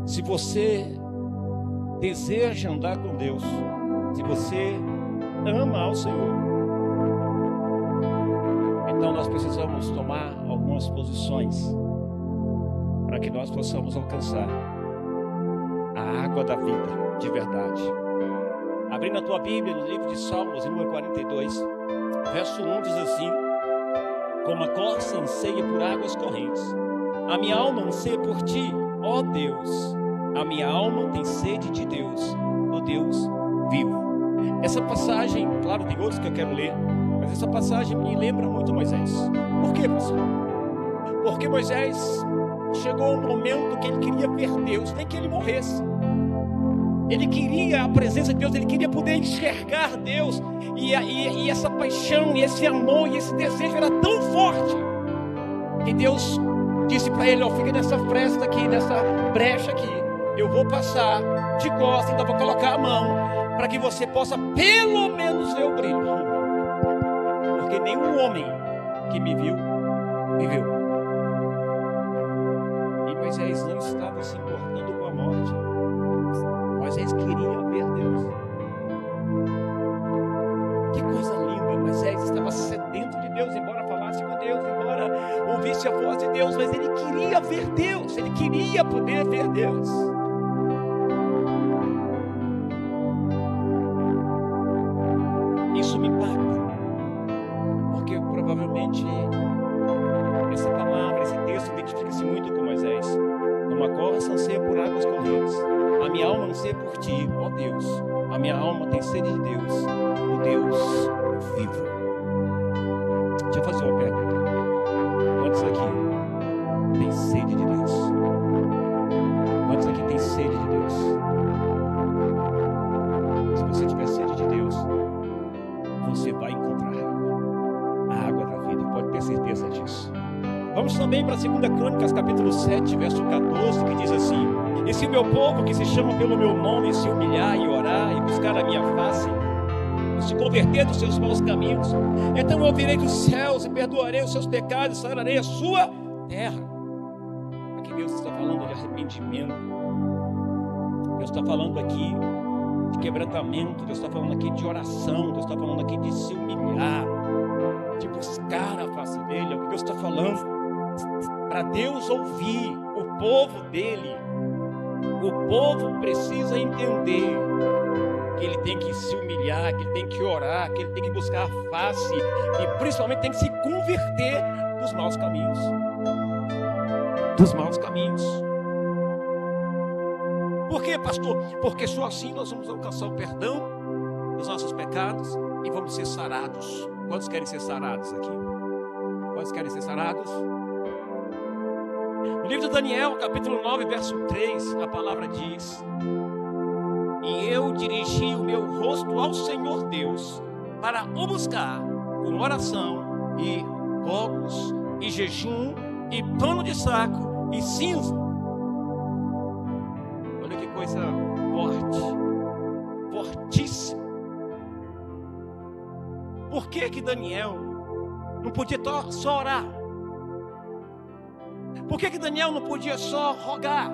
Se você deseja andar com Deus, se você ama ao Senhor, então nós precisamos tomar algumas posições para que nós possamos alcançar a água da vida de verdade. Abrindo a tua Bíblia no livro de Salmos, número 42, verso 1 diz assim: como a corça anseia por águas correntes, a minha alma anseia por ti, ó Deus. A minha alma tem sede de Deus, do Deus vivo. Essa passagem, claro, tem outros que eu quero ler, mas essa passagem me lembra muito Moisés. Por quê, pastor? Porque Moisés chegou um momento que ele queria ver Deus, nem que ele morresse. Ele queria a presença de Deus, ele queria poder enxergar Deus. E essa paixão, e esse amor, e esse desejo era tão forte que Deus disse para ele: ó, fica nessa fresta aqui, nessa brecha aqui, eu vou passar de costas, então vou colocar a mão, para que você possa pelo menos ver o brilho. Porque nenhum homem que me viu, viveu. E Moisés não estava se importando com a morte. Moisés queria ver Deus. Que coisa linda. Moisés estava sedento de Deus, embora falasse com Deus, embora ouvisse a voz de Deus, mas ele queria ver Deus, ele queria poder ver Deus. Isso me impacta, porque provavelmente essa palavra, esse texto identifica-se muito com Moisés. Uma corça anseia por águas correntes, a minha alma anseia por ti, ó Deus. A minha alma tem sede de Deus, o Deus vivo. Deixa eu fazer uma pergunta. Quantos aqui tem sede de Deus? Quantos aqui tem sede de Deus? Se você tiver sede de Deus, você vai encontrar água, a água da vida, pode ter certeza disso. Vamos também para 2 Crônicas, capítulo 7, verso 14, que diz assim: e se o meu povo, que se chama pelo meu nome, se humilhar e orar e buscar a minha face, e se converter dos seus maus caminhos, então eu ouvirei dos céus e perdoarei os seus pecados e sararei a sua terra. Aqui Deus está falando de arrependimento, Deus está falando aqui de quebrantamento, Deus está falando aqui de oração, Deus está falando aqui de se humilhar, de buscar a face dele. É o que Deus está falando. Para Deus ouvir o povo dele, o povo precisa entender que ele tem que se humilhar, que ele tem que orar, que ele tem que buscar a face e principalmente tem que se converter dos maus caminhos. Dos maus caminhos. Por quê, pastor? Porque só assim nós vamos alcançar o perdão dos nossos pecados e vamos ser sarados. Quantos querem ser sarados aqui? Quantos querem ser sarados? No livro de Daniel, capítulo 9, verso 3, a palavra diz: e eu dirigi o meu rosto ao Senhor Deus para o buscar com oração e rogos e jejum e pano de saco e cinza. Olha que coisa forte, fortíssima. Por que Daniel não podia só orar? Por que Daniel não podia só rogar?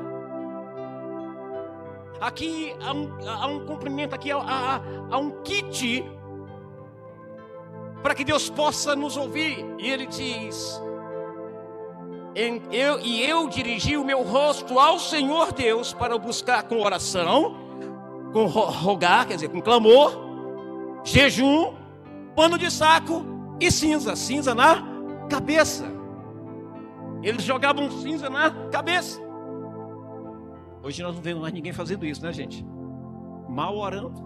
Aqui há um cumprimento, aqui há um kit para que Deus possa nos ouvir. E ele diz: eu dirigi o meu rosto ao Senhor Deus para o buscar com oração, com rogar, quer dizer, com clamor, jejum, pano de saco e cinza na cabeça. Eles jogavam cinza na cabeça. Hoje nós não vemos mais ninguém fazendo isso, né, gente? Mal orando,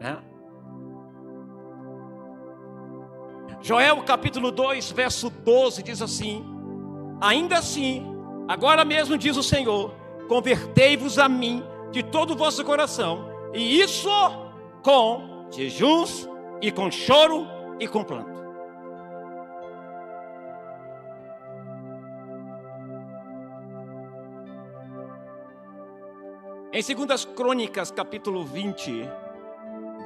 né? Joel capítulo 2, verso 12 diz assim: ainda assim, agora mesmo diz o Senhor, convertei-vos a mim de todo o vosso coração, e isso com jejuns e com choro e com pranto. Em 2 Crônicas, capítulo 20,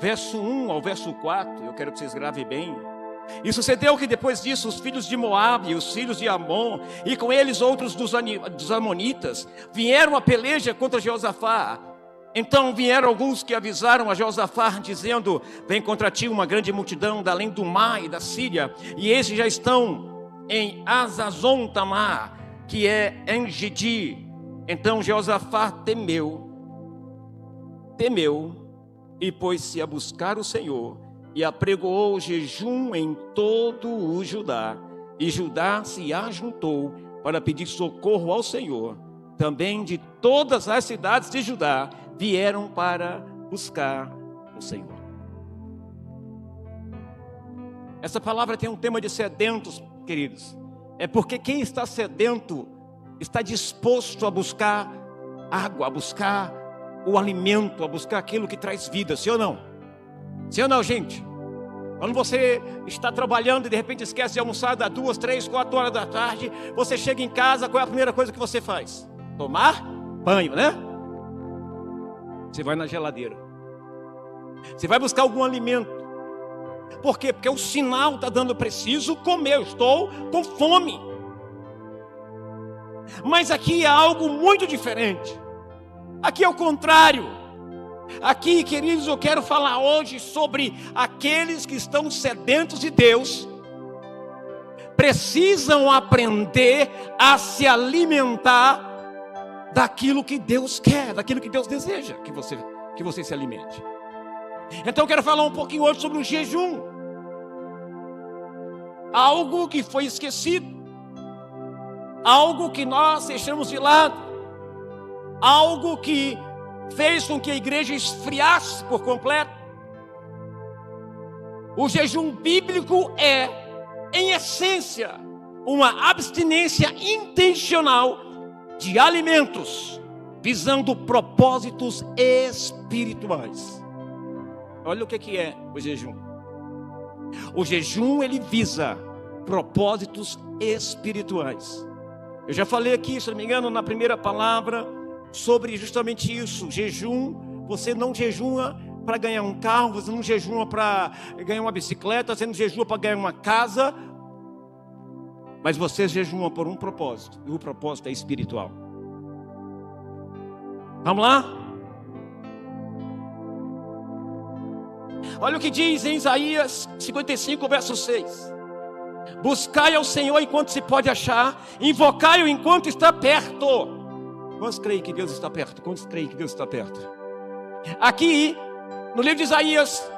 verso 1 ao verso 4, eu quero que vocês gravem bem. E sucedeu que depois disso os filhos de Moabe, os filhos de Amon, e com eles outros dos Amonitas, vieram a peleja contra Jeosafá. Então vieram alguns que avisaram a Jeosafá, dizendo: vem contra ti uma grande multidão da além do mar e da Síria, e esses já estão em Azazon Tamar, que é En-Gedi. Então Jeosafá temeu, e pôs-se a buscar o Senhor, e apregoou jejum em todo o Judá. E Judá se ajuntou para pedir socorro ao Senhor. Também de todas as cidades de Judá vieram para buscar o Senhor. Essa palavra tem um tema de sedentos, queridos. É porque quem está sedento está disposto a buscar água, a buscar o alimento, a buscar aquilo que traz vida, sim ou não? Sim ou não, gente? Quando você está trabalhando e de repente esquece de almoçar, dá 2, 3, 4 horas da tarde, você chega em casa, qual é a primeira coisa que você faz? Tomar banho, né? Você vai na geladeira. Você vai buscar algum alimento. Por quê? Porque o sinal está dando: preciso comer, eu estou com fome. Mas aqui é algo muito diferente. Aqui é o contrário. Aqui, queridos, eu quero falar hoje sobre aqueles que estão sedentos de Deus. Precisam aprender a se alimentar daquilo que Deus quer, daquilo que Deus deseja que você se alimente. Então eu quero falar um pouquinho hoje sobre o jejum. Algo que foi esquecido, algo que nós deixamos de lado, algo que fez com que a igreja esfriasse por completo. O jejum bíblico é, em essência, uma abstinência intencional de alimentos, visando propósitos espirituais. Olha o que é o jejum. O jejum, ele visa propósitos espirituais. Eu já falei aqui, se não me engano, na primeira palavra, sobre justamente isso. Jejum, você não jejua para ganhar um carro, você não jejua para ganhar uma bicicleta, você não jejua para ganhar uma casa, mas você jejua por um propósito, e o propósito é espiritual. Vamos lá? Olha o que diz em Isaías 55, verso 6. Buscai ao Senhor enquanto se pode achar, invocai-o enquanto está perto. Quantos creem que Deus está perto? Quantos creem que Deus está perto? Aqui, no livro de Isaías,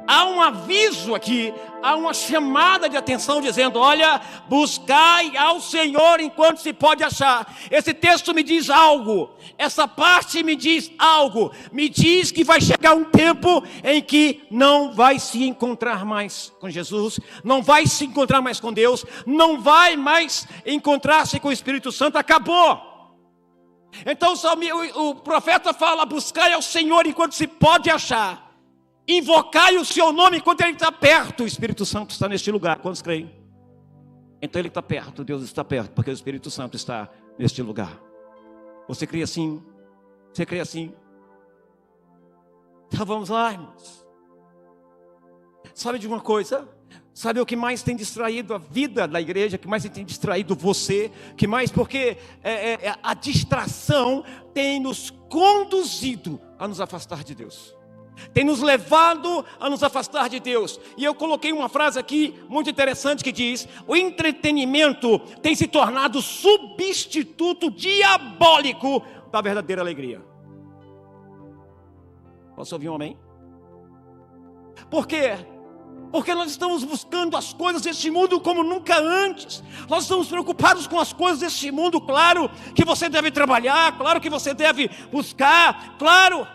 há um aviso aqui, há uma chamada de atenção dizendo: olha, buscai ao Senhor enquanto se pode achar. Esse texto me diz algo, essa parte me diz algo, me diz que vai chegar um tempo em que não vai se encontrar mais com Jesus, não vai se encontrar mais com Deus, não vai mais encontrar-se com o Espírito Santo, acabou. Então o profeta fala: buscai ao Senhor enquanto se pode achar, invocai o seu nome enquanto ele está perto. O Espírito Santo está neste lugar, quantos creem? Então ele está perto, Deus está perto, porque o Espírito Santo está neste lugar. Você crê assim? Você crê assim? Então vamos lá, irmãos. Sabe de uma coisa? Sabe o que mais tem distraído a vida da igreja? Que mais tem distraído você? Que mais? Porque a distração tem nos conduzido a nos afastar de Deus, tem nos levado a nos afastar de Deus. E eu coloquei uma frase aqui muito interessante que diz: o entretenimento tem se tornado substituto diabólico da verdadeira alegria. Posso ouvir um amém? Por quê? Porque nós estamos buscando as coisas desse mundo como nunca antes. Nós estamos preocupados com as coisas desse mundo. Claro que você deve trabalhar, claro que você deve buscar, claro.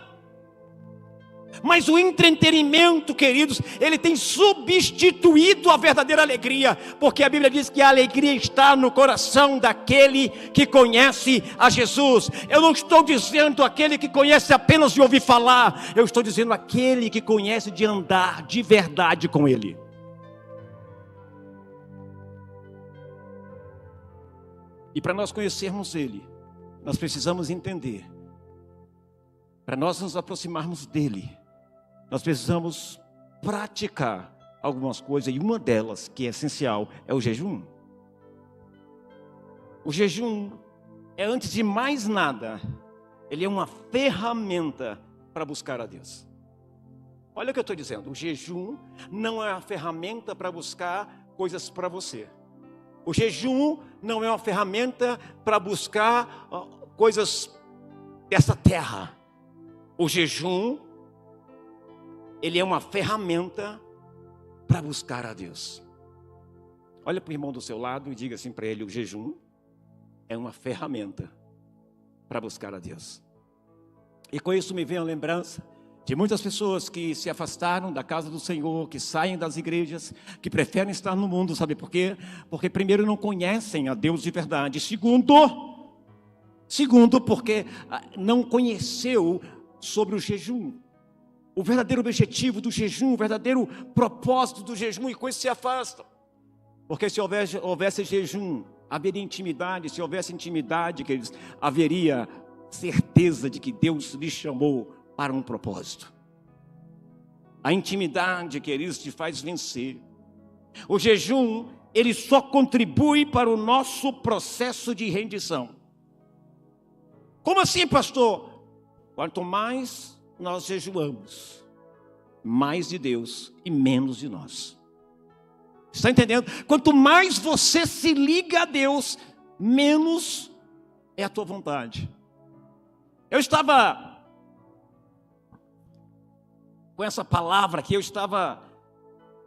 Mas o entretenimento, queridos, ele tem substituído a verdadeira alegria, porque a Bíblia diz que a alegria está no coração daquele que conhece a Jesus. Eu não estou dizendo aquele que conhece apenas de ouvir falar, eu estou dizendo aquele que conhece de andar de verdade com Ele. E para nós conhecermos Ele, nós precisamos entender, para nós nos aproximarmos dEle, nós precisamos praticar algumas coisas, e uma delas, que é essencial, é o jejum. O jejum é, antes de mais nada, ele é uma ferramenta para buscar a Deus. Olha o que eu estou dizendo, o jejum não é uma ferramenta para buscar coisas para você. O jejum não é uma ferramenta para buscar coisas dessa terra. O jejum, ele é uma ferramenta para buscar a Deus. Olha para o irmão do seu lado e diga assim para ele: o jejum é uma ferramenta para buscar a Deus. E com isso me vem a lembrança de muitas pessoas que se afastaram da casa do Senhor, que saem das igrejas, que preferem estar no mundo. Sabe por quê? Porque primeiro não conhecem a Deus de verdade. Segundo, porque não conheceu sobre o jejum, o verdadeiro objetivo do jejum, o verdadeiro propósito do jejum, e com isso se afastam. Porque se houvesse jejum, haveria intimidade. Se houvesse intimidade, queridos, haveria certeza de que Deus lhe chamou para um propósito. A intimidade, queridos, te faz vencer. O jejum, ele só contribui para o nosso processo de rendição. Como assim, pastor? Quanto mais nós jejuamos, mais de Deus e menos de nós. Está entendendo? Quanto mais você se liga a Deus, menos é a tua vontade. Eu estava com essa palavra aqui, eu estava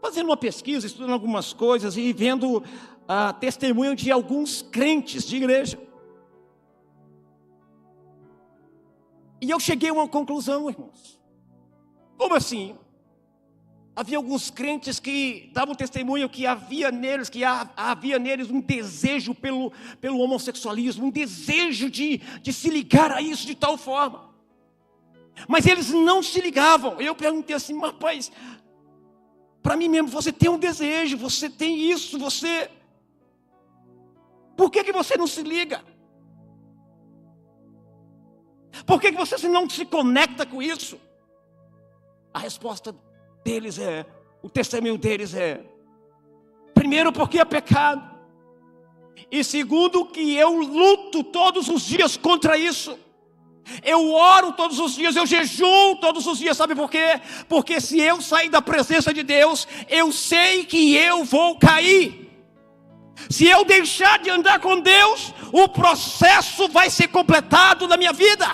fazendo uma pesquisa, estudando algumas coisas e vendo testemunho de alguns crentes de igreja. E eu cheguei a uma conclusão, irmãos. Como assim? Havia alguns crentes que davam testemunho que havia neles um desejo pelo homossexualismo, um desejo de se ligar a isso de tal forma. Mas eles não se ligavam. Eu perguntei assim: mas rapaz, para mim mesmo, você tem um desejo, você tem isso, por que você não se liga? Por que você não se conecta com isso? A resposta deles o testemunho deles primeiro, porque é pecado. E segundo, que eu luto todos os dias contra isso. Eu oro todos os dias, eu jejuo todos os dias. Sabe por quê? Porque se eu sair da presença de Deus, eu sei que eu vou cair. Se eu deixar de andar com Deus, o processo vai ser completado na minha vida.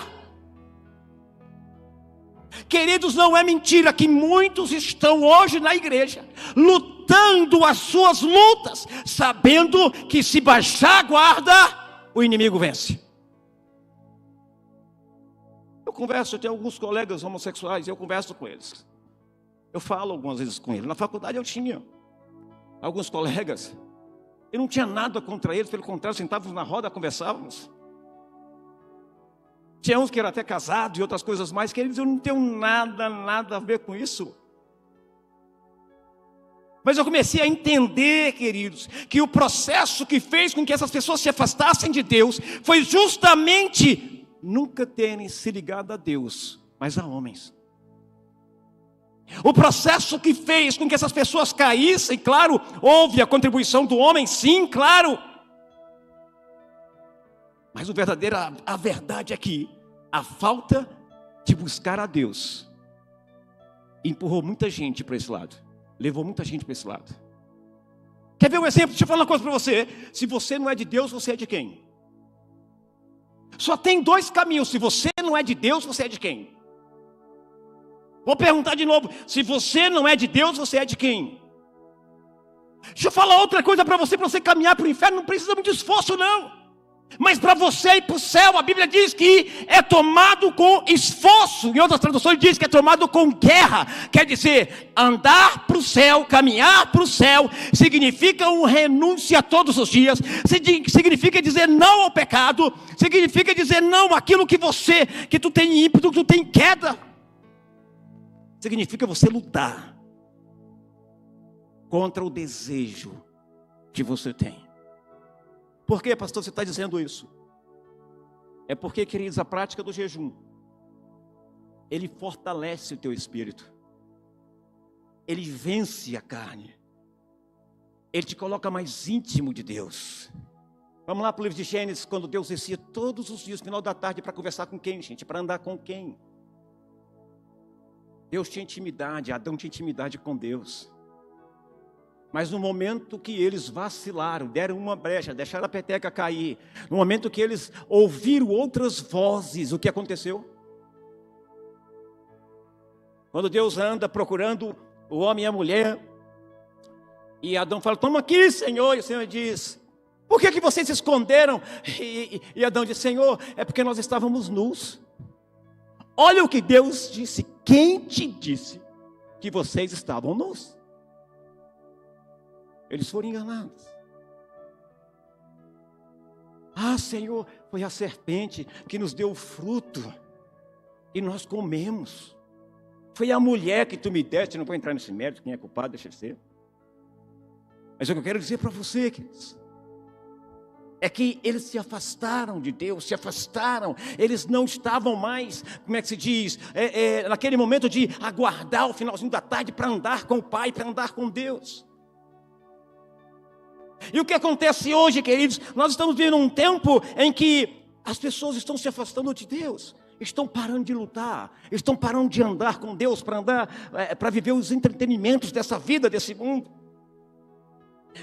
Queridos, não é mentira que muitos estão hoje na igreja, lutando as suas lutas, sabendo que se baixar a guarda, o inimigo vence. Eu tenho alguns colegas homossexuais, eu converso com eles. Eu falo algumas vezes com eles. Na faculdade eu tinha alguns colegas, eu não tinha nada contra eles, pelo contrário, sentávamos na roda, conversávamos. Tinha uns que eram até casados e outras coisas mais, queridos, eu não tenho nada a ver com isso. Mas eu comecei a entender, queridos, que o processo que fez com que essas pessoas se afastassem de Deus foi justamente nunca terem se ligado a Deus, mas a homens. O processo que fez com que essas pessoas caíssem, claro, houve a contribuição do homem, sim, claro. Mas a verdade é que a falta de buscar a Deus empurrou muita gente para esse lado, levou muita gente para esse lado. Quer ver um exemplo? Deixa eu falar uma coisa para você. Se você não é de Deus, você é de quem? Só tem dois caminhos. Se você não é de Deus, você é de quem? Vou perguntar de novo. Se você não é de Deus, você é de quem? Deixa eu falar outra coisa para você caminhar para o inferno, não precisa muito esforço não. Mas para você ir para o céu, a Bíblia diz que é tomado com esforço. Em outras traduções diz que é tomado com guerra. Quer dizer, andar para o céu, caminhar para o céu, significa uma renúncia todos os dias. Significa dizer não ao pecado. Significa dizer não àquilo que tu tem ímpeto, que tu tem queda. Significa você lutar contra o desejo que você tem. Por que, pastor, você está dizendo isso? É porque, queridos, a prática do jejum, ele fortalece o teu espírito. ele vence a carne. Ele te coloca mais íntimo de Deus. Vamos lá para o livro de Gênesis, quando Deus descia todos os dias, no final da tarde, para conversar com quem, gente? Para andar com quem? Deus tinha intimidade, Adão tinha intimidade com Deus. Mas no momento que eles vacilaram, deram uma brecha, deixaram a peteca cair, no momento que eles ouviram outras vozes, o que aconteceu? Quando Deus anda procurando o homem e a mulher, e Adão fala, toma aqui, Senhor, e o Senhor diz, por que vocês se esconderam? E Adão diz, Senhor, é porque nós estávamos nus. Olha o que Deus disse, quem te disse que vocês estavam nus? Eles foram enganados. Ah, Senhor, foi a serpente que nos deu o fruto e nós comemos. Foi a mulher que tu me deste, não vou entrar nesse mérito, quem é culpado, deixa de ser. Mas o que eu quero dizer para você, queridos, é que eles se afastaram de Deus, se afastaram, eles não estavam mais, como é que se diz, naquele momento de aguardar o finalzinho da tarde para andar com o Pai, para andar com Deus. E o que acontece hoje, queridos, nós estamos vivendo um tempo em que as pessoas estão se afastando de Deus, estão parando de lutar, estão parando de andar com Deus, para viver os entretenimentos dessa vida, desse mundo.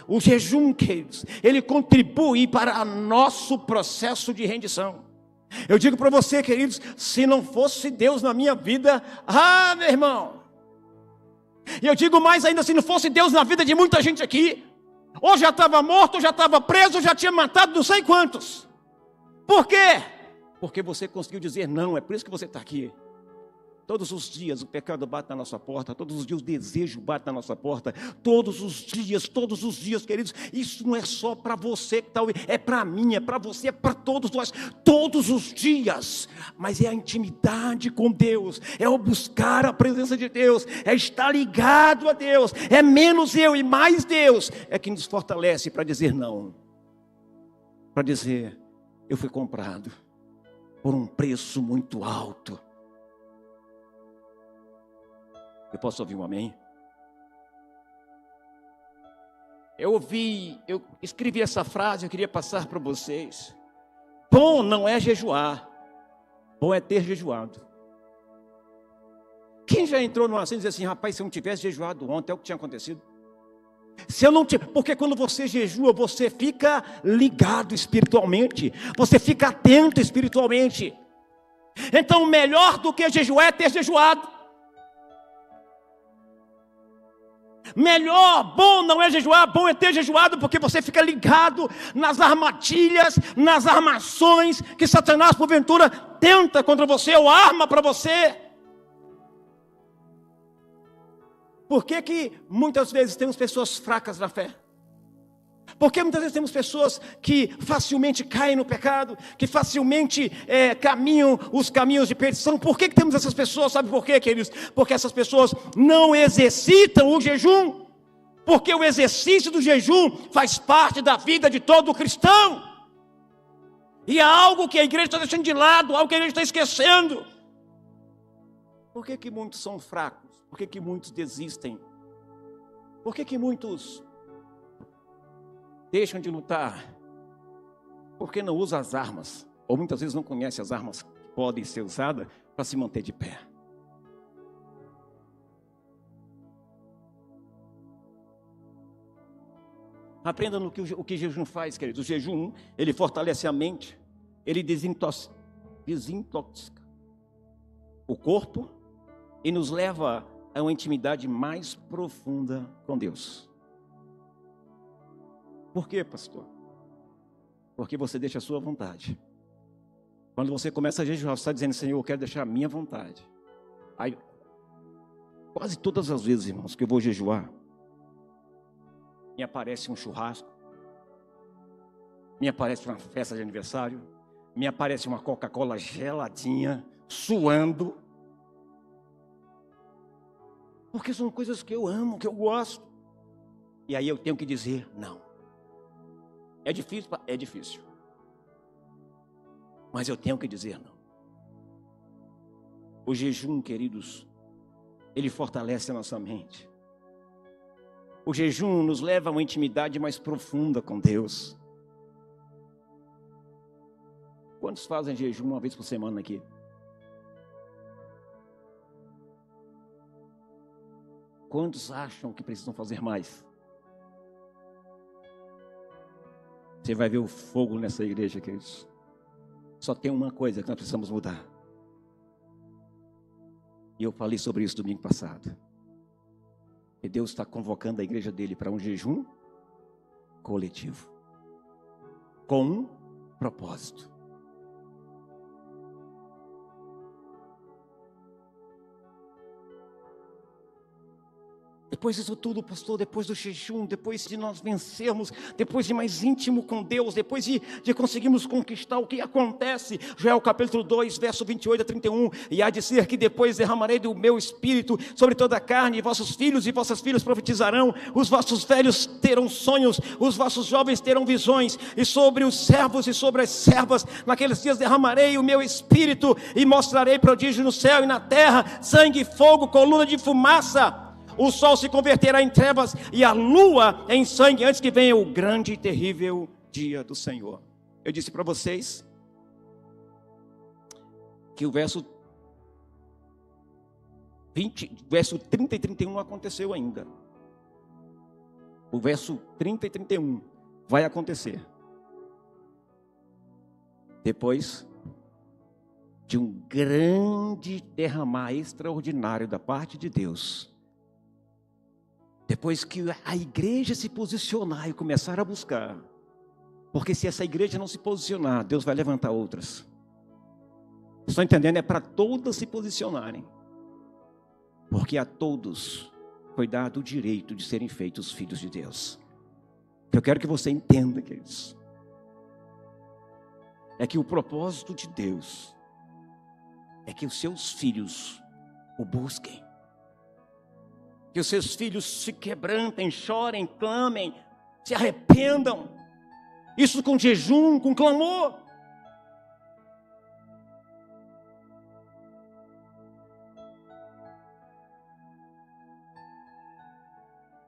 O jejum, queridos, ele contribui para o nosso processo de rendição. Eu digo para você, queridos, se não fosse Deus na minha vida, meu irmão, e eu digo mais ainda, se não fosse Deus na vida de muita gente aqui, ou já estava morto, ou já estava preso, ou já tinha matado não sei quantos. Por quê? Porque você conseguiu dizer não, é por isso que você está aqui. Todos os dias o pecado bate na nossa porta, todos os dias o desejo bate na nossa porta, todos os dias, queridos, isso não é só para você que está ouvindo, é para mim, é para você, é para todos nós, todos os dias, mas é a intimidade com Deus, é o buscar a presença de Deus, é estar ligado a Deus, é menos eu e mais Deus, é que nos fortalece para dizer não, para dizer, eu fui comprado por um preço muito alto. Eu posso ouvir um amém? Eu escrevi essa frase, eu queria passar para vocês. Bom não é jejuar, bom é ter jejuado. Quem já entrou numa cena e disse assim, rapaz, se eu não tivesse jejuado ontem, é o que tinha acontecido? Porque quando você jejua, você fica ligado espiritualmente, você fica atento espiritualmente. Então, melhor do que jejuar é ter jejuado. Melhor, bom não é jejuar, bom é ter jejuado, porque você fica ligado nas armadilhas, nas armações que Satanás porventura tenta contra você ou arma para você. Por que muitas vezes temos pessoas fracas na fé? Por que muitas vezes temos pessoas que facilmente caem no pecado, que facilmente caminham os caminhos de perdição? Por que temos essas pessoas? Sabe por quê, queridos? Porque essas pessoas não exercitam o jejum. Porque o exercício do jejum faz parte da vida de todo cristão. E é algo que a igreja está deixando de lado, algo que a igreja está esquecendo. Por que muitos são fracos? Por que muitos desistem? Por que muitos deixam de lutar? Porque não usam as armas, ou muitas vezes não conhecem as armas que podem ser usadas para se manter de pé. Aprenda no que o que jejum faz, queridos. O jejum, ele fortalece a mente, ele desintoxica o corpo e nos leva a uma intimidade mais profunda com Deus. Por quê, pastor? Porque você deixa a sua vontade. Quando você começa a jejuar, você está dizendo, Senhor, eu quero deixar a minha vontade. Aí, quase todas as vezes, irmãos, que eu vou jejuar, me aparece um churrasco, me aparece uma festa de aniversário, me aparece uma Coca-Cola geladinha, suando. Porque são coisas que eu amo, que eu gosto. E aí eu tenho que dizer não. É difícil? É difícil. Mas eu tenho que dizer não. O jejum, queridos, ele fortalece a nossa mente. O jejum nos leva a uma intimidade mais profunda com Deus. Quantos fazem jejum uma vez por semana aqui? Quantos acham que precisam fazer mais? Você vai ver o fogo nessa igreja, queridos. Só tem uma coisa que nós precisamos mudar. E eu falei sobre isso domingo passado. E Deus está convocando a igreja dele para um jejum coletivo. Com um propósito. Depois disso tudo, pastor, depois do jejum, depois de nós vencermos, depois de mais íntimo com Deus, depois de conseguirmos conquistar, o que acontece? Joel capítulo 2, verso 28 a 31, e há de ser que depois derramarei do meu espírito sobre toda a carne, e vossos filhos e vossas filhas profetizarão, os vossos velhos terão sonhos, os vossos jovens terão visões, e sobre os servos e sobre as servas, naqueles dias derramarei o meu espírito, e mostrarei prodígio no céu e na terra, sangue, fogo, coluna de fumaça. O sol se converterá em trevas e a lua em sangue, antes que venha o grande e terrível dia do Senhor. Eu disse para vocês que o verso 30 e 31 não aconteceu ainda. O verso 30 e 31 vai acontecer depois de um grande derramar extraordinário da parte de Deus. Depois que a igreja se posicionar e começar a buscar. Porque se essa igreja não se posicionar, Deus vai levantar outras. Estão entendendo? É para todas se posicionarem. Porque a todos foi dado o direito de serem feitos filhos de Deus. Eu quero que você entenda, queridos. É que o propósito de Deus é que os seus filhos o busquem. Que os seus filhos se quebrantem, chorem, clamem, se arrependam. Isso com jejum, com clamor.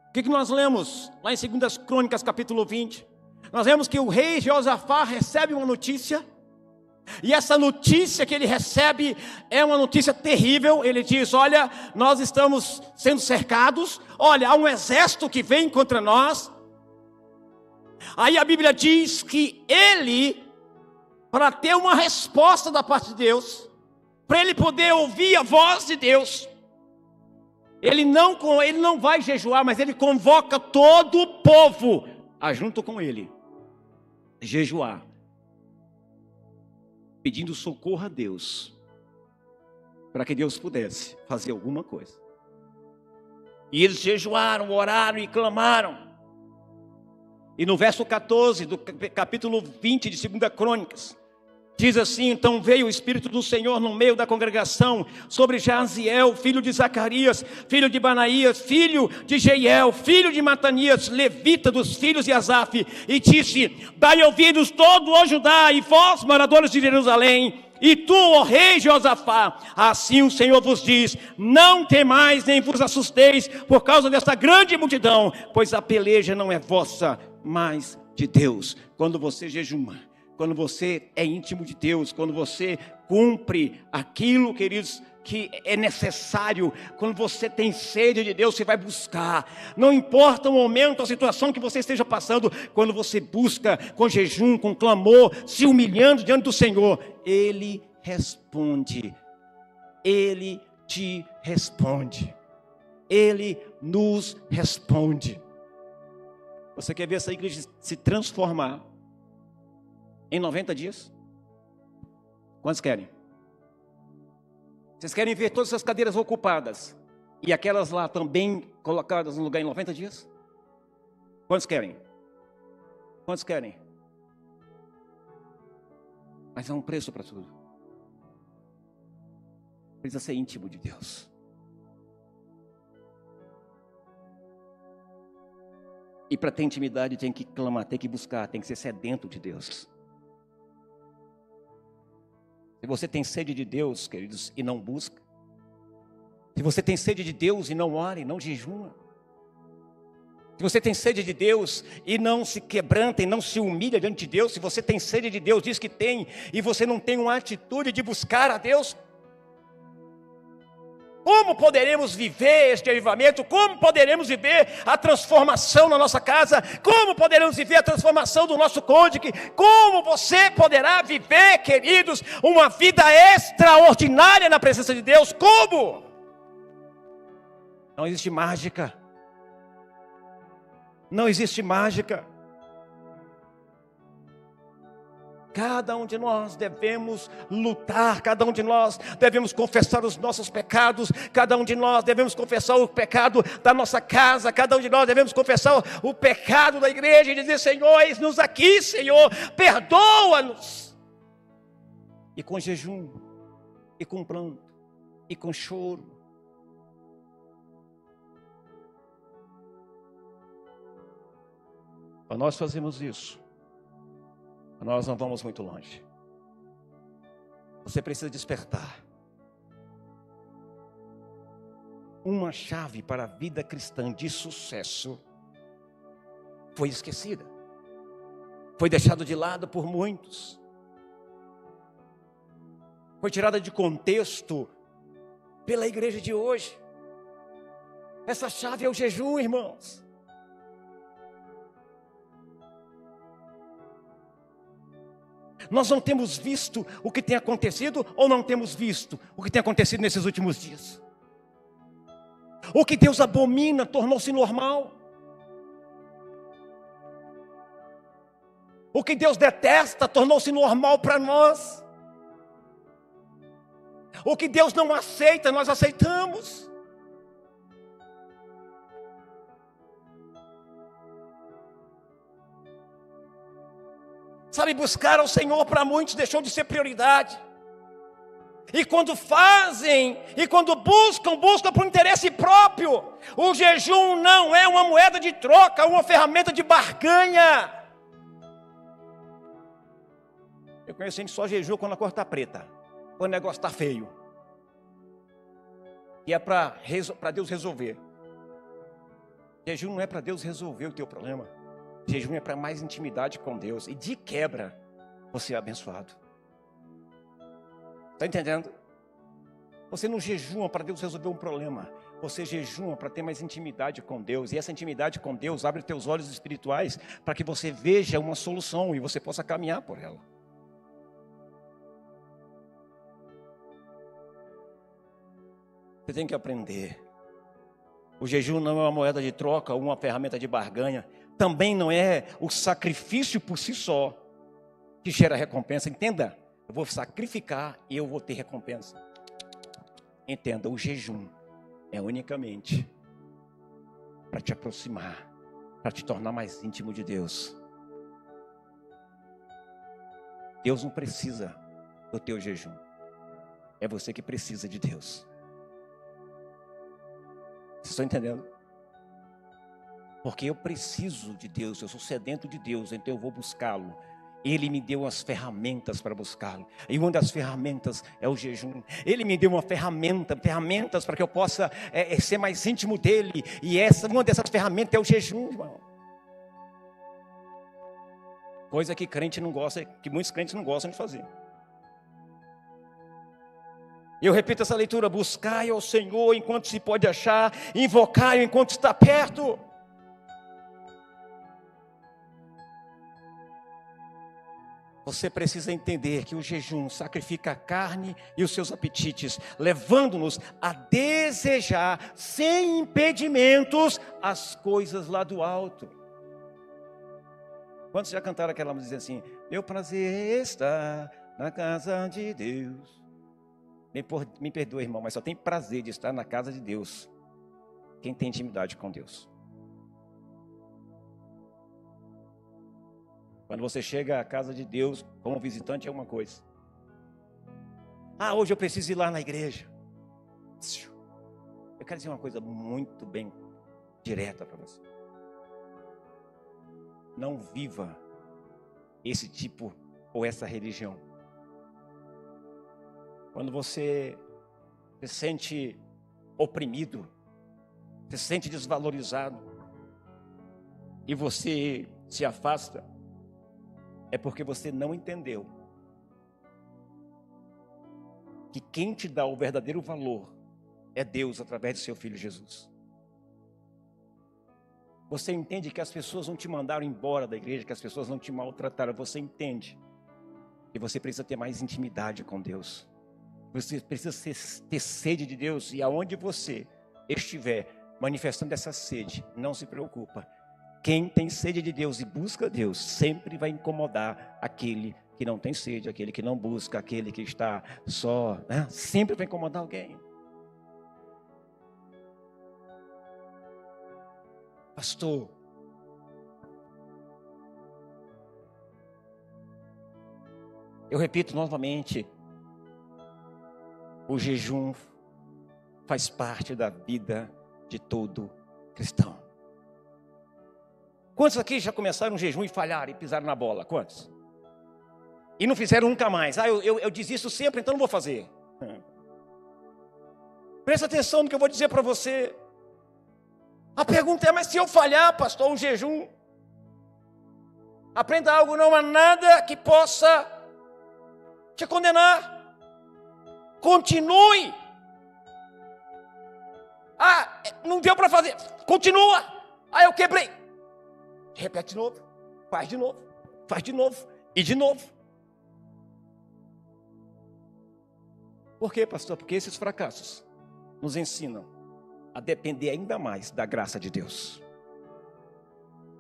O que nós lemos lá em 2 Crônicas, capítulo 20? Nós vemos que o rei Jeosafá recebe uma notícia. E essa notícia que ele recebe é uma notícia terrível. Ele diz: olha, nós estamos sendo cercados. Olha, há um exército que vem contra nós. Aí a Bíblia diz que ele, para ter uma resposta da parte de Deus, para ele poder ouvir a voz de Deus, ele não vai jejuar, mas ele convoca todo o povo a junto com ele jejuar, pedindo socorro a Deus, para que Deus pudesse fazer alguma coisa. E eles jejuaram, oraram e clamaram. E no verso 14 do capítulo 20 de 2 Crônicas, diz assim: então veio o Espírito do Senhor no meio da congregação sobre Jaziel, filho de Zacarias, filho de Banaías, filho de Jeiel, filho de Matanias, levita dos filhos de Asaf, e disse: dai ouvidos todo o Judá, e vós, moradores de Jerusalém, e tu, ó rei Josafá, assim o Senhor vos diz: não temais nem vos assusteis por causa desta grande multidão, pois a peleja não é vossa, mas de Deus. Quando você jejuma, quando você é íntimo de Deus, quando você cumpre aquilo, queridos, que é necessário, quando você tem sede de Deus, você vai buscar. Não importa o momento, a situação que você esteja passando, quando você busca com jejum, com clamor, se humilhando diante do Senhor, Ele responde. Ele te responde. Ele nos responde. Você quer ver essa igreja se transformar em 90 dias? Quantos querem? Vocês querem ver todas essas cadeiras ocupadas e aquelas lá também colocadas no lugar em 90 dias? Quantos querem? Quantos querem? Mas há um preço para tudo. Precisa ser íntimo de Deus. E para ter intimidade tem que clamar, tem que buscar, tem que ser sedento de Deus. Se você tem sede de Deus, queridos, e não busca, se você tem sede de Deus e não ora e não jejuma, Se você tem sede de Deus e não se quebranta e não se humilha diante de Deus, se você tem sede de Deus, diz que tem, e você não tem uma atitude de buscar a Deus, como poderemos viver este avivamento? Como poderemos viver a transformação na nossa casa? Como poderemos viver a transformação do nosso cônjuge? Como você poderá viver, queridos, uma vida extraordinária na presença de Deus? Como? Não existe mágica. Não existe mágica. Cada um de nós devemos lutar, cada um de nós devemos confessar os nossos pecados, cada um de nós devemos confessar o pecado da nossa casa, cada um de nós devemos confessar o pecado da igreja e dizer: Senhor, eis-nos aqui, Senhor, perdoa-nos. E com jejum, e com pranto, e com choro. Quando nós fazemos isso, nós não vamos muito longe. Você precisa despertar. Uma chave para a vida cristã de sucesso foi esquecida. Foi deixada de lado por muitos. Foi tirada de contexto pela igreja de hoje. Essa chave é o jejum, irmãos. Nós não temos visto o que tem acontecido, ou não temos visto o que tem acontecido nesses últimos dias. O que Deus abomina tornou-se normal. O que Deus detesta tornou-se normal para nós. O que Deus não aceita, nós aceitamos. Sabe, buscar ao Senhor para muitos deixou de ser prioridade. E quando fazem, e quando buscam por interesse próprio. O jejum não é uma moeda de troca, uma ferramenta de barganha. Eu conheço gente que só jejua quando a cor está preta, quando o negócio está feio. E é para Deus resolver. Jejum não é para Deus resolver o teu problema. Jejum é para mais intimidade com Deus. E de quebra, você é abençoado. Está entendendo? Você não jejuma para Deus resolver um problema. Você jejuma para ter mais intimidade com Deus. E essa intimidade com Deus abre teus olhos espirituais para que você veja uma solução e você possa caminhar por ela. Você tem que aprender. O jejum não é uma moeda de troca ou uma ferramenta de barganha. Também não é o sacrifício por si só que gera recompensa. Entenda, eu vou sacrificar e eu vou ter recompensa. Entenda, o jejum é unicamente para te aproximar, para te tornar mais íntimo de Deus. Deus não precisa do teu jejum. É você que precisa de Deus. Vocês estão entendendo? Porque eu preciso de Deus, eu sou sedento de Deus, então eu vou buscá-lo. Ele me deu as ferramentas para buscá-lo. E uma das ferramentas é o jejum. Ele me deu ferramentas para que eu possa ser mais íntimo dele. E uma dessas ferramentas é o jejum, irmão. Coisa que crente não gosta, que muitos crentes não gostam de fazer. Eu repito essa leitura: buscai ao Senhor enquanto se pode achar, invocai-o enquanto está perto. Você precisa entender que o jejum sacrifica a carne e os seus apetites, levando-nos a desejar, sem impedimentos, as coisas lá do alto. Quantos já cantaram aquela música assim: meu prazer está na casa de Deus? Me perdoe, irmão, mas só tem prazer de estar na casa de Deus quem tem intimidade com Deus. Quando você chega à casa de Deus como visitante é uma coisa. Hoje eu preciso ir lá na igreja. Eu quero dizer uma coisa muito bem direta para você. Não viva esse tipo ou essa religião. Quando você se sente oprimido, se sente desvalorizado, e você se afasta, é porque você não entendeu que quem te dá o verdadeiro valor é Deus através de seu Filho Jesus. Você entende que as pessoas não te mandaram embora da igreja, que as pessoas não te maltrataram. Você entende que você precisa ter mais intimidade com Deus. Você precisa ter sede de Deus. E aonde você estiver manifestando essa sede, não se preocupa. Quem tem sede de Deus e busca Deus, sempre vai incomodar aquele que não tem sede, aquele que não busca, aquele que está só, né? Sempre vai incomodar alguém. Pastor, eu repito novamente, o jejum faz parte da vida de todo cristão. Quantos aqui já começaram um jejum e falharam e pisaram na bola? Quantos? E não fizeram nunca mais. Eu desisto sempre, então não vou fazer. Presta atenção no que eu vou dizer para você. A pergunta é, mas se eu falhar, pastor, um jejum, aprenda algo, não há nada que possa te condenar. Continue. Ah, não deu para fazer, continua. Ah, eu quebrei. Repete de novo, faz de novo, faz de novo e de novo. Por quê, pastor? Porque esses fracassos nos ensinam a depender ainda mais da graça de Deus.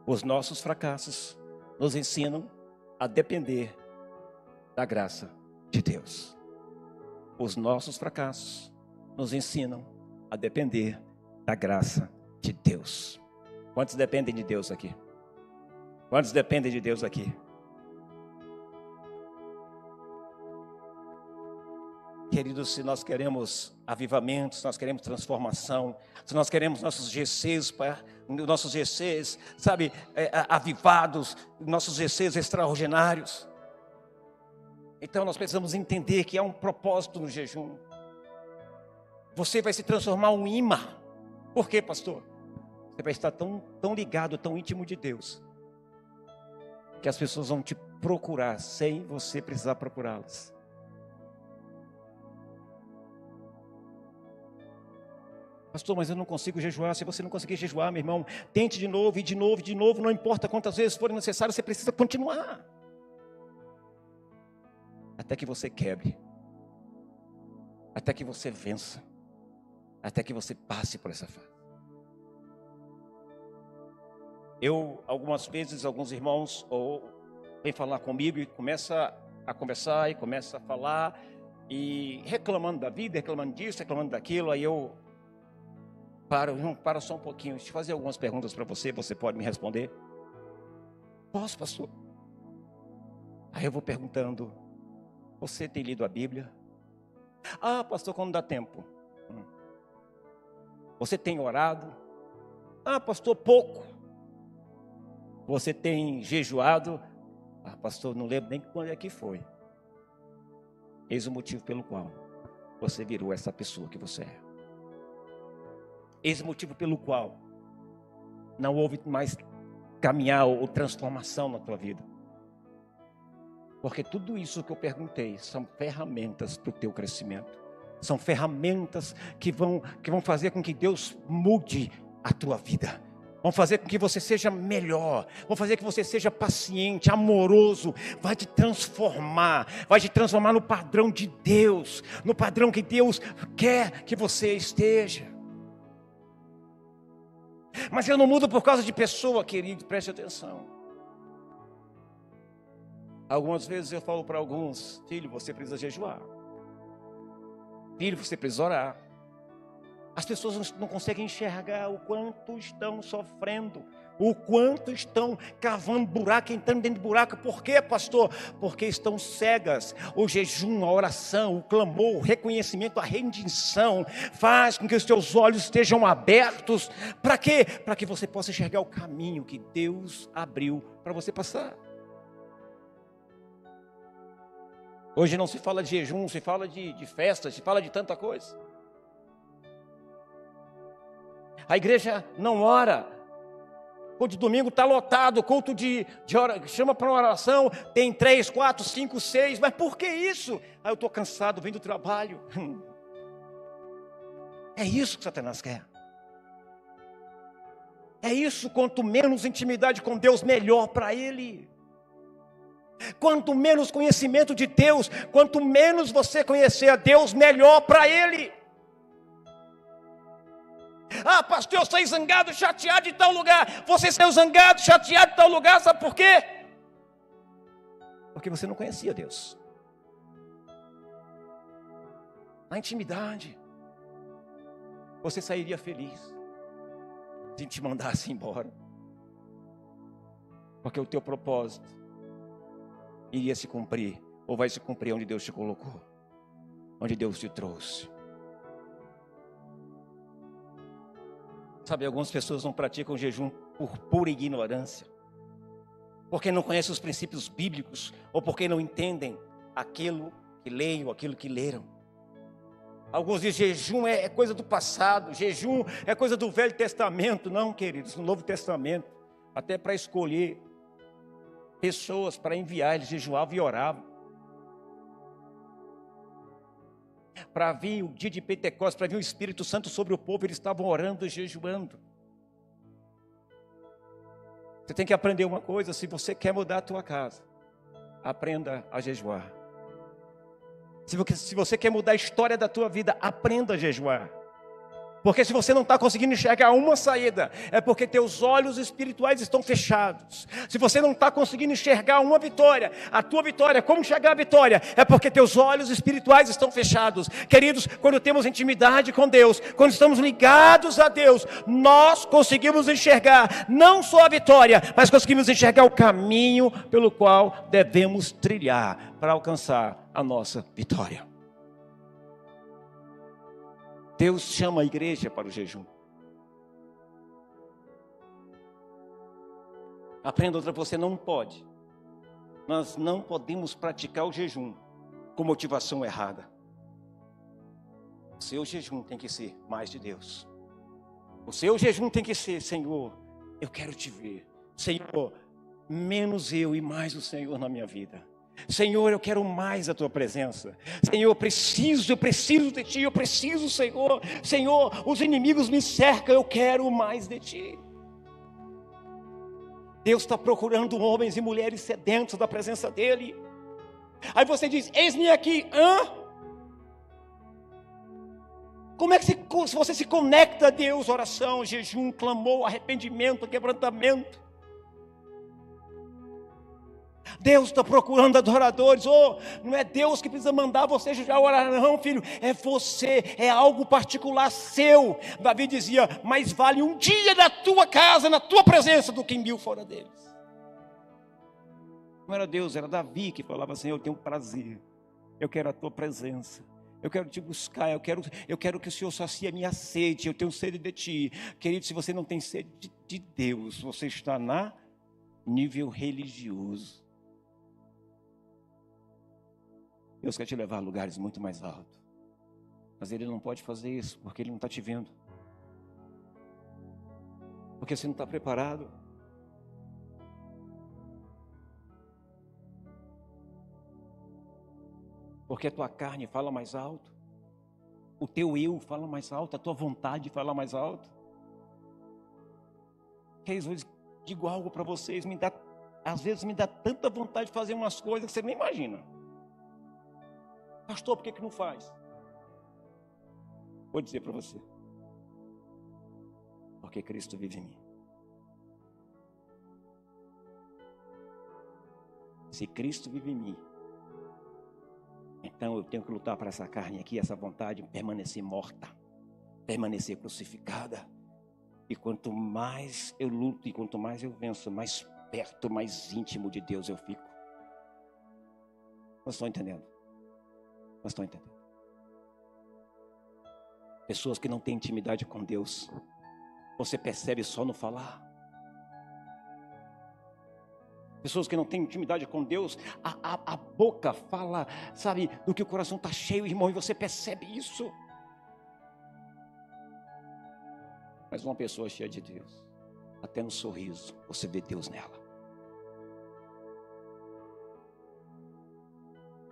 Os nossos fracassos nos ensinam a depender da graça de Deus. Os nossos fracassos nos ensinam a depender da graça de Deus. Quantos dependem de Deus aqui? Quantos dependem de Deus aqui? Queridos, se nós queremos avivamento, se nós queremos transformação, se nós queremos nossos GCs, sabe, avivados, nossos GCs extraordinários, então nós precisamos entender que há um propósito no jejum. Você vai se transformar um imã. Por quê, pastor? Você vai estar tão ligado, tão íntimo de Deus, que as pessoas vão te procurar sem você precisar procurá-las. Pastor, mas eu não consigo jejuar. Se você não conseguir jejuar, meu irmão, tente de novo, e de novo, de novo. Não importa quantas vezes forem necessárias, você precisa continuar. Até que você quebre. Até que você vença. Até que você passe por essa fase. Algumas vezes, alguns irmãos vêm falar comigo e começa a conversar, e começa a falar, e reclamando da vida, reclamando disso, reclamando daquilo. Aí eu para só um pouquinho, deixa eu fazer algumas perguntas para você, você pode me responder? Posso, pastor? Aí eu vou perguntando, você tem lido a Bíblia? Ah, pastor, quando dá tempo. Você tem orado? Ah, pastor, pouco. Você tem jejuado? Ah, pastor, não lembro nem quando é que foi. Eis o motivo pelo qual você virou essa pessoa que você é. Eis o motivo pelo qual não houve mais caminhar ou transformação na tua vida. Porque tudo isso que eu perguntei são ferramentas para o teu crescimento. São ferramentas que vão fazer com que Deus mude a tua vida. Vão fazer com que você seja melhor. Vão fazer com que você seja paciente, amoroso. Vai te transformar no padrão de Deus. No padrão que Deus quer que você esteja. Mas eu não mudo por causa de pessoa, querido, preste atenção. Algumas vezes eu falo para alguns, filho, você precisa jejuar. Filho, você precisa orar. As pessoas não conseguem enxergar o quanto estão sofrendo, o quanto estão cavando buraco, entrando dentro de buraco. Por quê, pastor? Porque estão cegas. O jejum, a oração, o clamor, o reconhecimento, a rendição faz com que os teus olhos estejam abertos. Para quê? Para que você possa enxergar o caminho que Deus abriu para você passar. Hoje não se fala de jejum, se fala de festas, se fala de tanta coisa. A igreja não ora culto de domingo está lotado, culto de chama para uma oração, tem 3, 4, 5, 6, mas por que isso? Eu estou cansado, vim do trabalho. É isso que Satanás quer. É isso, quanto menos intimidade com Deus, melhor para ele. Quanto menos conhecimento de Deus, quanto menos você conhecer a Deus, melhor para ele. Ah, pastor, eu saí zangado, chateado de tal lugar. Você saiu zangado, chateado de tal lugar, sabe por quê? Porque você não conhecia Deus. Na intimidade, você sairia feliz se te mandasse embora. Porque o teu propósito iria se cumprir, ou vai se cumprir onde Deus te colocou, onde Deus te trouxe. Sabe, algumas pessoas não praticam jejum por pura ignorância, porque não conhecem os princípios bíblicos, ou porque não entendem aquilo que leem ou aquilo que leram. Alguns dizem jejum é coisa do passado, jejum é coisa do Velho Testamento. Não, queridos, no Novo Testamento, até para escolher pessoas para enviar, eles jejuavam e oravam. Para vir o dia de Pentecostes, para vir o Espírito Santo sobre o povo, eles estavam orando e jejuando. Você tem que aprender uma coisa: se você quer mudar a tua casa, aprenda a jejuar. Se você quer mudar a história da tua vida, aprenda a jejuar. Porque se você não está conseguindo enxergar uma saída, é porque teus olhos espirituais estão fechados. Se você não está conseguindo enxergar uma vitória, a tua vitória, como chegar à vitória, é porque teus olhos espirituais estão fechados. Queridos, quando temos intimidade com Deus, quando estamos ligados a Deus, nós conseguimos enxergar não só a vitória, mas conseguimos enxergar o caminho pelo qual devemos trilhar para alcançar a nossa vitória. Deus chama a igreja para o jejum. Aprenda outra, você não pode. Nós não podemos praticar o jejum com motivação errada. O seu jejum tem que ser mais de Deus. O seu jejum tem que ser: Senhor, eu quero te ver. Senhor, menos eu e mais o Senhor na minha vida. Senhor, eu quero mais a tua presença. Senhor, eu preciso de ti, eu preciso, Senhor. Senhor, os inimigos me cercam, eu quero mais de ti. Deus está procurando homens e mulheres sedentos da presença dEle. Aí você diz: eis-me aqui. Como é que se você se conecta a Deus? Oração, jejum, clamor, arrependimento, quebrantamento. Deus está procurando adoradores. Não é Deus que precisa mandar você já orar, não, filho. É você, é algo particular seu. Davi dizia: mais vale um dia na tua casa, na tua presença, do que 1000 fora deles. Não era Deus, era Davi que falava: Senhor, eu tenho prazer, eu quero a tua presença, eu quero te buscar, eu quero que o Senhor sacie a minha sede, eu tenho sede de ti. Querido, se você não tem sede de Deus, você está na nível religioso. Deus quer te levar a lugares muito mais altos, mas Ele não pode fazer isso, porque Ele não está te vendo, porque você não está preparado. Porque a tua carne fala mais alto, o teu eu fala mais alto, a tua vontade fala mais alto. Que às vezes digo algo para vocês, às vezes me dá tanta vontade de fazer umas coisas que você nem imagina. Pastor, por que não faz? Vou dizer para você: porque Cristo vive em mim. Se Cristo vive em mim, então eu tenho que lutar para essa carne aqui, essa vontade, permanecer morta, permanecer crucificada. E quanto mais eu luto e quanto mais eu venço, mais perto, mais íntimo de Deus eu fico. Vocês estão entendendo? Vocês estão entendendo? Pessoas que não têm intimidade com Deus, você percebe só no falar. Pessoas que não têm intimidade com Deus, a boca fala, sabe, do que o coração está cheio, irmão, e você percebe isso. Mas uma pessoa cheia de Deus, até no sorriso, você vê Deus nela.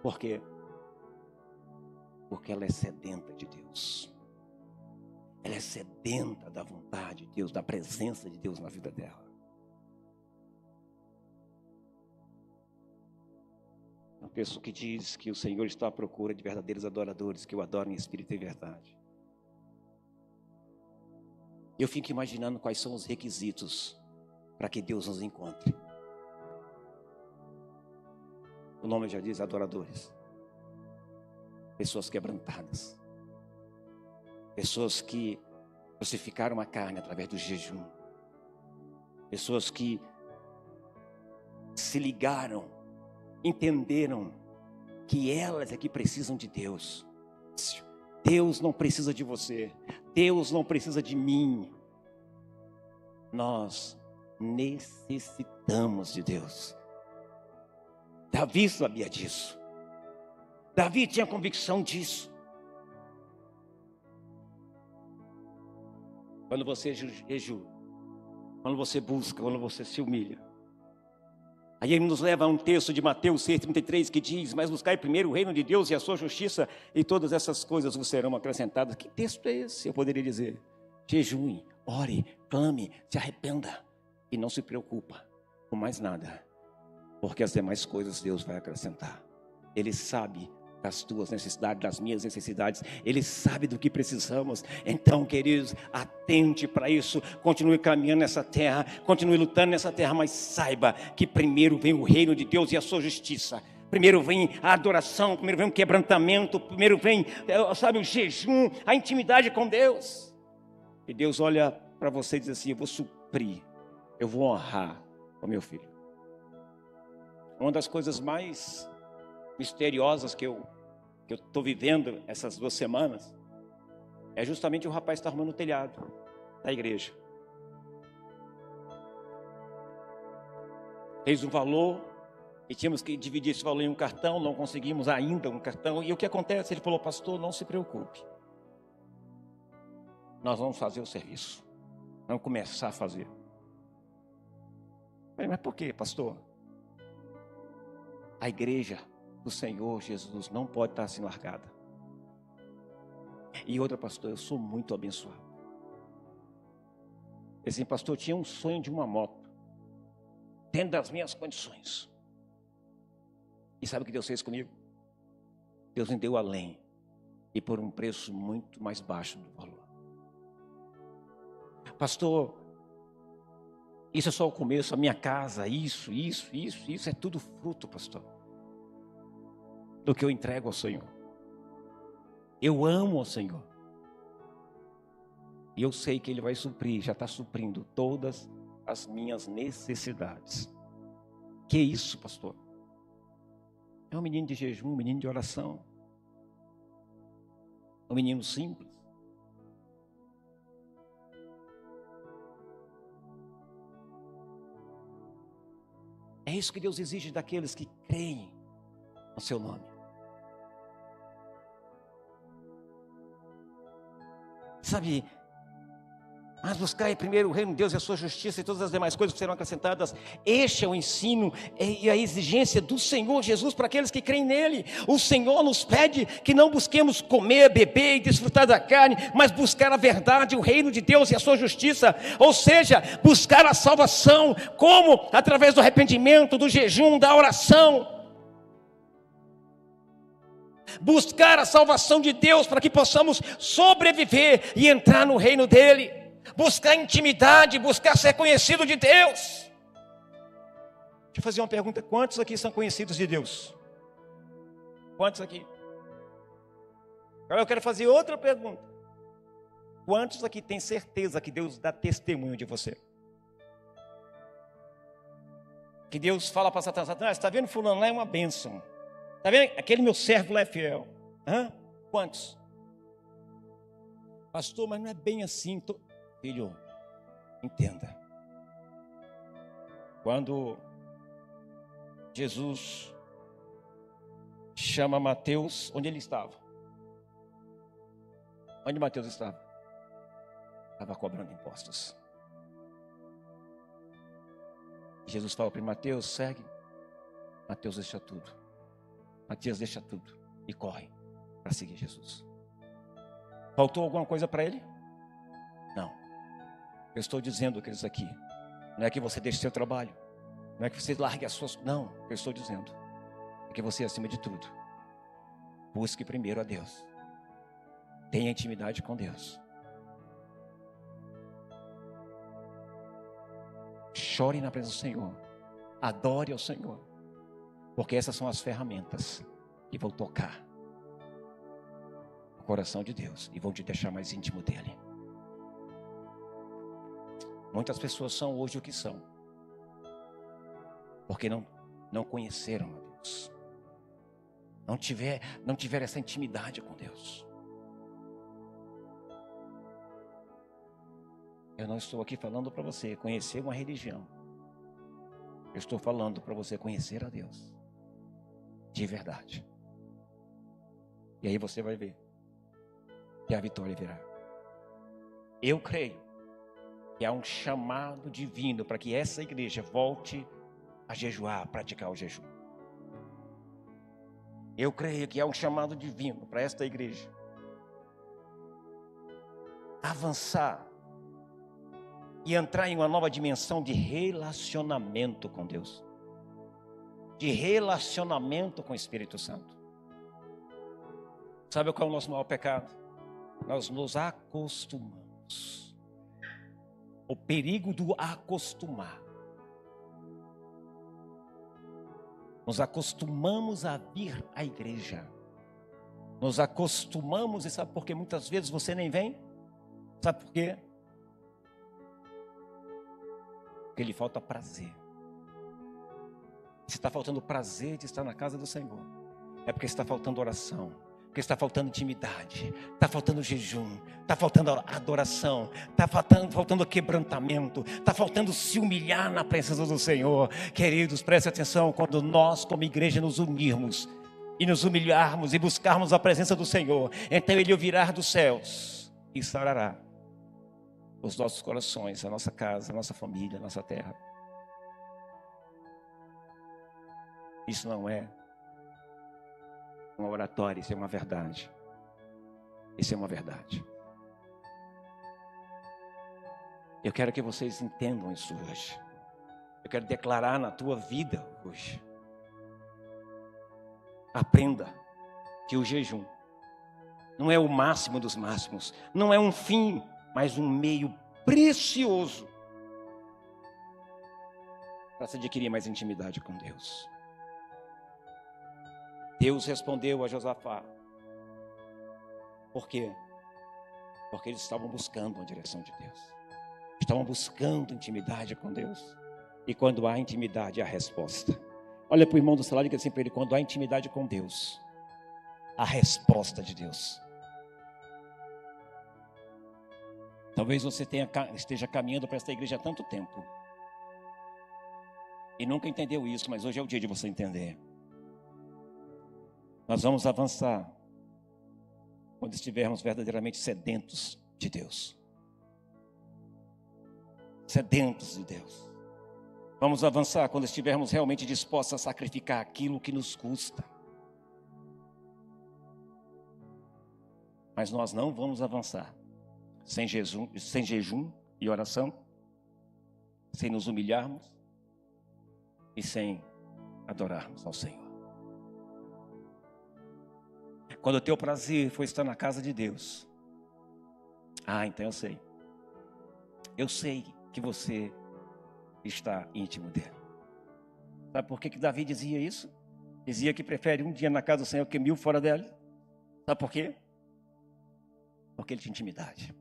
Por quê? Porque ela é sedenta de Deus. Ela é sedenta da vontade de Deus, da presença de Deus na vida dela. É um texto que diz que o Senhor está à procura de verdadeiros adoradores, que o adorem em espírito e verdade. Eu fico imaginando quais são os requisitos para que Deus nos encontre. O nome já diz adoradores. Pessoas quebrantadas. Pessoas que crucificaram a carne através do jejum. Pessoas que se ligaram, entenderam que elas é que precisam de Deus. Deus não precisa de você. Deus não precisa de mim. Nós necessitamos de Deus. Davi sabia disso. Davi tinha convicção disso. Quando você jejua, quando você busca, quando você se humilha. Aí ele nos leva a um texto de Mateus 6,33 que diz: mas buscai primeiro o reino de Deus e a sua justiça, e todas essas coisas vos serão acrescentadas. Que texto é esse? Eu poderia dizer: jejue, ore, clame, se arrependa e não se preocupa com mais nada, porque as demais coisas Deus vai acrescentar. Ele sabe das tuas necessidades, das minhas necessidades. Ele sabe do que precisamos. Então, queridos, atente para isso. Continue caminhando nessa terra, continue lutando nessa terra, mas saiba que primeiro vem o reino de Deus e a sua justiça. Primeiro vem a adoração, primeiro vem o quebrantamento, primeiro vem, sabe, o jejum, a intimidade com Deus. E Deus olha para você e diz assim: eu vou suprir, eu vou honrar o meu filho. Uma das coisas mais misteriosas que eu estou vivendo essas 2 semanas é justamente o rapaz estar arrumando o telhado da igreja. Fez um valor e tínhamos que dividir esse valor em um cartão, não conseguimos ainda um cartão. E o que acontece? Ele falou: pastor, não se preocupe, nós vamos fazer o serviço, vamos começar a fazer. Eu falei: mas por quê, pastor? A igreja do Senhor Jesus não pode estar assim largada. E outra, pastor, eu sou muito abençoado. Esse pastor tinha um sonho de uma moto, dentro das minhas condições. E sabe o que Deus fez comigo? Deus me deu além, e por um preço muito mais baixo do valor. Pastor, isso é só o começo, a minha casa, isso é tudo fruto, pastor, do que eu entrego ao Senhor. Eu amo ao Senhor. E eu sei que Ele vai suprir, já está suprindo todas as minhas necessidades. Que isso, pastor? É um menino de jejum, um menino de oração. Um menino simples. É isso que Deus exige daqueles que creem no seu nome. Sabe, mas buscai primeiro o reino de Deus e a sua justiça, e todas as demais coisas serão acrescentadas. Este é o ensino e a exigência do Senhor Jesus para aqueles que creem nele. O Senhor nos pede que não busquemos comer, beber e desfrutar da carne, mas buscar a verdade, o reino de Deus e a sua justiça. Ou seja, buscar a salvação. Como? Através do arrependimento, do jejum, da oração. Buscar a salvação de Deus para que possamos sobreviver e entrar no reino dele. Buscar intimidade, buscar ser conhecido de Deus. Deixa eu fazer uma pergunta: quantos aqui são conhecidos de Deus? Quantos aqui? Agora eu quero fazer outra pergunta: quantos aqui têm certeza que Deus dá testemunho de você? Que Deus fala para Satanás: Satanás, está vendo fulano lá, é uma bênção. Está vendo? Aquele meu servo lá é fiel. Quantos? Pastor, mas não é bem assim. Filho, entenda. Quando Jesus chama Mateus, onde ele estava? Onde Mateus estava? Estava cobrando impostos. Jesus fala para Mateus, segue. Mateus deixa tudo. Matias deixa tudo e corre para seguir Jesus. Faltou alguma coisa para ele? Não. Eu estou dizendo, queridos, aqui, não é que você deixe seu trabalho, não é que você largue as suas... Não, eu estou dizendo é que você, acima de tudo, busque primeiro a Deus. Tenha intimidade com Deus. Chore na presença do Senhor. Adore ao Senhor. Porque essas são as ferramentas que vão tocar o coração de Deus e vão te deixar mais íntimo dele. Muitas pessoas são hoje o que são, porque não conheceram a Deus. Não tiveram essa intimidade com Deus. Eu não estou aqui falando para você conhecer uma religião. Eu estou falando para você conhecer a Deus de verdade. E aí você vai ver que a vitória virá. Eu creio que há um chamado divino para que essa igreja volte a jejuar, a praticar o jejum. Eu creio que há um chamado divino para esta igreja avançar e entrar em uma nova dimensão de relacionamento com Deus, de relacionamento com o Espírito Santo. Sabe qual é o nosso maior pecado? Nós nos acostumamos. O perigo do acostumar. Nos acostumamos a vir à igreja. Nos acostumamos, e sabe por que muitas vezes você nem vem? Sabe por quê? Porque lhe falta prazer. Se está faltando prazer de estar na casa do Senhor, é porque está faltando oração, porque está faltando intimidade, está faltando jejum, está faltando adoração, está faltando quebrantamento, está faltando se humilhar na presença do Senhor. Queridos, preste atenção, quando nós como igreja nos unirmos e nos humilharmos e buscarmos a presença do Senhor, então Ele ouvirá dos céus e sarará os nossos corações, a nossa casa, a nossa família, a nossa terra. Isso não é uma oratória, isso é uma verdade. Isso é uma verdade. Eu quero que vocês entendam isso hoje. Eu quero declarar na tua vida hoje. Aprenda que o jejum não é o máximo dos máximos, não é um fim, mas um meio precioso para se adquirir mais intimidade com Deus. Deus respondeu a Josafá. Por quê? Porque eles estavam buscando a direção de Deus. Estavam buscando intimidade com Deus. E quando há intimidade, há resposta. Olha para o irmão do celular e diga assim para ele: quando há intimidade com Deus, há resposta de Deus. Talvez você esteja caminhando para esta igreja há tanto tempo e nunca entendeu isso, mas hoje é o dia de você entender. Nós vamos avançar quando estivermos verdadeiramente sedentos de Deus. Sedentos de Deus. Vamos avançar quando estivermos realmente dispostos a sacrificar aquilo que nos custa. Mas nós não vamos avançar sem jejum e oração, sem nos humilharmos e sem adorarmos ao Senhor. Quando o teu prazer for estar na casa de Deus, então eu sei. Eu sei que você está íntimo dele. Sabe por que Davi dizia isso? Dizia que prefere um dia na casa do Senhor que 1000 fora dela. Sabe por quê? Porque ele tinha intimidade.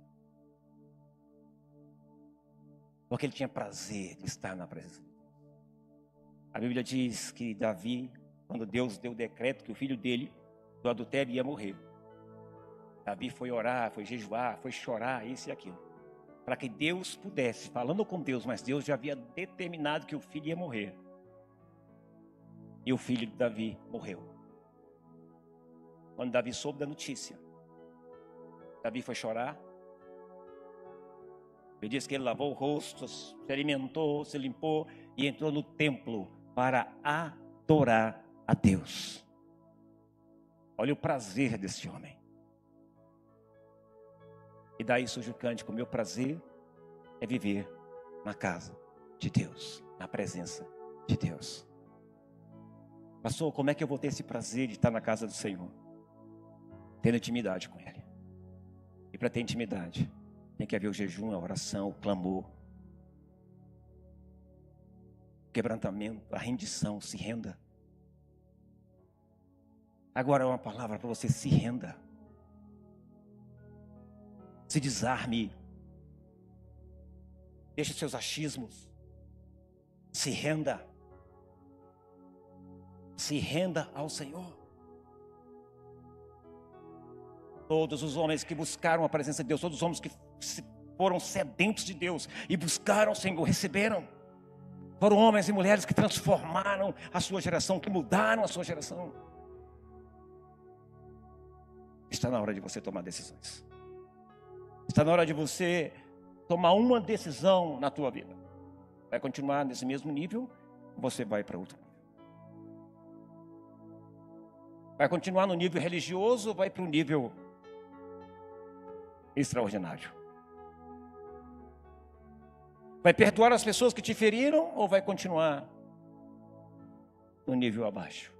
Porque ele tinha prazer de estar na presença de Deus. A Bíblia diz que Davi, quando Deus deu o decreto que o filho dele do adultério ia morrer, Davi foi orar, foi jejuar, foi chorar, isso e aquilo, para que Deus pudesse, falando com Deus, mas Deus já havia determinado que o filho ia morrer. E o filho de Davi morreu. Quando Davi soube da notícia, Davi foi chorar. Ele diz que ele lavou o rosto, se alimentou, se limpou e entrou no templo para adorar a Deus. Olha o prazer desse homem. E daí surge o cântico: meu prazer é viver na casa de Deus, na presença de Deus. Pastor, como é que eu vou ter esse prazer de estar na casa do Senhor? Tendo intimidade com Ele. E para ter intimidade, tem que haver o jejum, a oração, o clamor, o quebrantamento, a rendição. Se renda. Agora é uma palavra para você: se renda. Se desarme. Deixe seus achismos. Se renda. Se renda ao Senhor. Todos os homens que buscaram a presença de Deus, todos os homens que foram sedentos de Deus e buscaram o Senhor, receberam. Foram homens e mulheres que transformaram a sua geração, que mudaram a sua geração. Está na hora de você tomar decisões. Está na hora de você tomar uma decisão na tua vida. Vai continuar nesse mesmo nível, ou você vai para outro nível? Vai continuar no nível religioso ou vai para o nível extraordinário? Vai perdoar as pessoas que te feriram ou vai continuar no nível abaixo?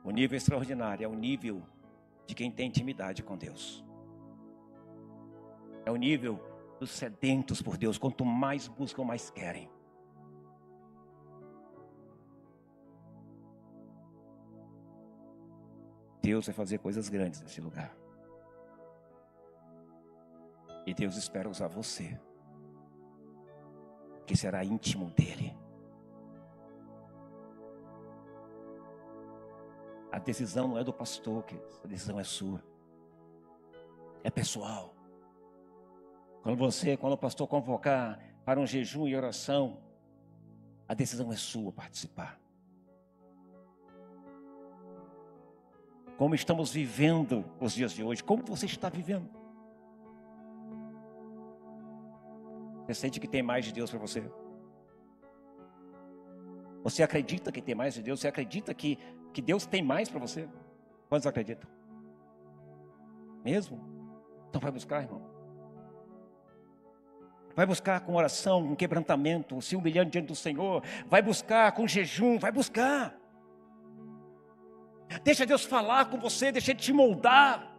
O nível extraordinário é o nível de quem tem intimidade com Deus. É o nível dos sedentos por Deus. Quanto mais buscam, mais querem. Deus vai fazer coisas grandes nesse lugar. E Deus espera usar você, que será íntimo dele. A decisão não é do pastor, a decisão é sua. É pessoal. Quando o pastor convocar para um jejum e oração, a decisão é sua participar. Como estamos vivendo os dias de hoje? Como você está vivendo? Você sente que tem mais de Deus para você? Você acredita que tem mais de Deus? Você acredita que Deus tem mais para você? Quantos acreditam? Mesmo? Então vai buscar, irmão. Vai buscar com oração, com quebrantamento, se humilhando diante do Senhor. Vai buscar com jejum, vai buscar. Deixa Deus falar com você, deixa Ele te moldar.